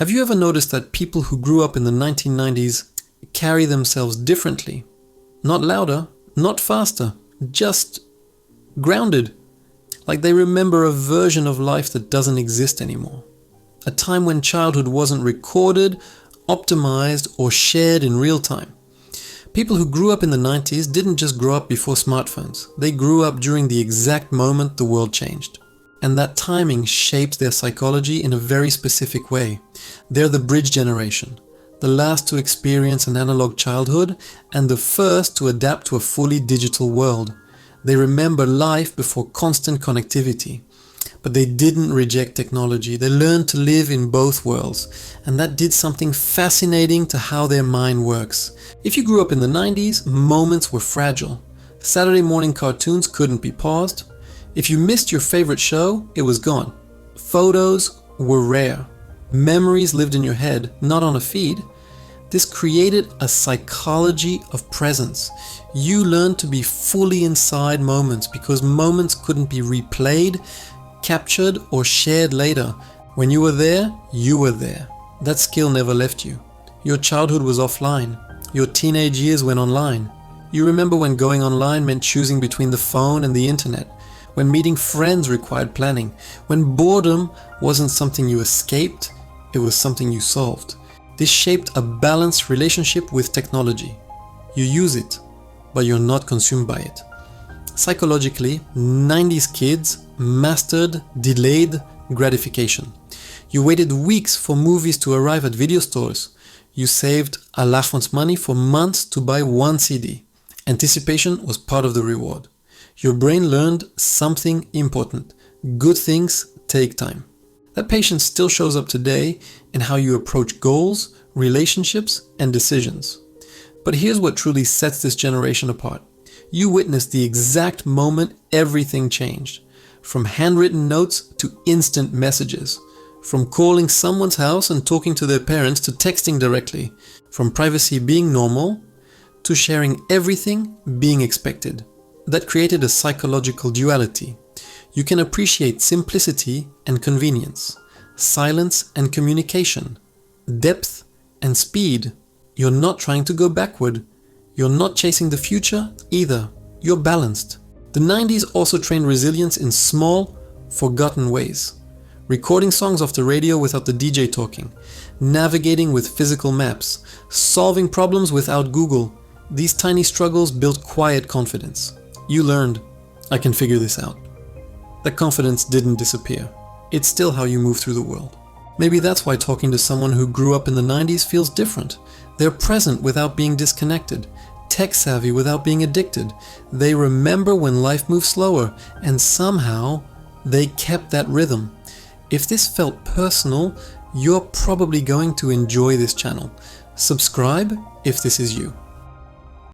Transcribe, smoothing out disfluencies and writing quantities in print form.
Have you ever noticed that people who grew up in the 1990s carry themselves differently? Not louder, not faster, just grounded. Like they remember a version of life that doesn't exist anymore. A time when childhood wasn't recorded, optimized, or shared in real time. People who grew up in the 90s didn't just grow up before smartphones. They grew up during the exact moment the world changed. And that timing shaped their psychology in a very specific way. They're the bridge generation, the last to experience an analog childhood and the first to adapt to a fully digital world. They remember life before constant connectivity. But they didn't reject technology. They learned to live in both worlds. And that did something fascinating to how their mind works. If you grew up in the 90s, moments were fragile. Saturday morning cartoons couldn't be paused. If you missed your favorite show, it was gone. Photos were rare. Memories lived in your head, not on a feed. This created a psychology of presence. You learned to be fully inside moments because moments couldn't be replayed, captured, or shared later. When you were there, you were there. That skill never left you. Your childhood was offline. Your teenage years went online. You remember when going online meant choosing between the phone and the internet. When meeting friends required planning. When boredom wasn't something you escaped, it was something you solved. This shaped a balanced relationship with technology. You use it, but you're not consumed by it. Psychologically, 90s kids mastered delayed gratification. You waited weeks for movies to arrive at video stores. You saved a allowance money for months to buy one CD. Anticipation was part of the reward. Your brain learned something important. Good things take time. That patience still shows up today in how you approach goals, relationships, and decisions. But here's what truly sets this generation apart. You witnessed the exact moment everything changed. From handwritten notes to instant messages. From calling someone's house and talking to their parents to texting directly. From privacy being normal to sharing everything being expected. That created a psychological duality. You can appreciate simplicity and convenience, silence and communication, depth and speed. You're not trying to go backward. You're not chasing the future either. You're balanced. The 90s also trained resilience in small, forgotten ways. Recording songs off the radio without the DJ talking, navigating with physical maps, solving problems without Google. These tiny struggles built quiet confidence. You learned, I can figure this out. That confidence didn't disappear. It's still how you move through the world. Maybe that's why talking to someone who grew up in the 90s feels different. They're present without being disconnected, tech savvy without being addicted. They remember when life moved slower, and somehow they kept that rhythm. If this felt personal, you're probably going to enjoy this channel. Subscribe if this is you.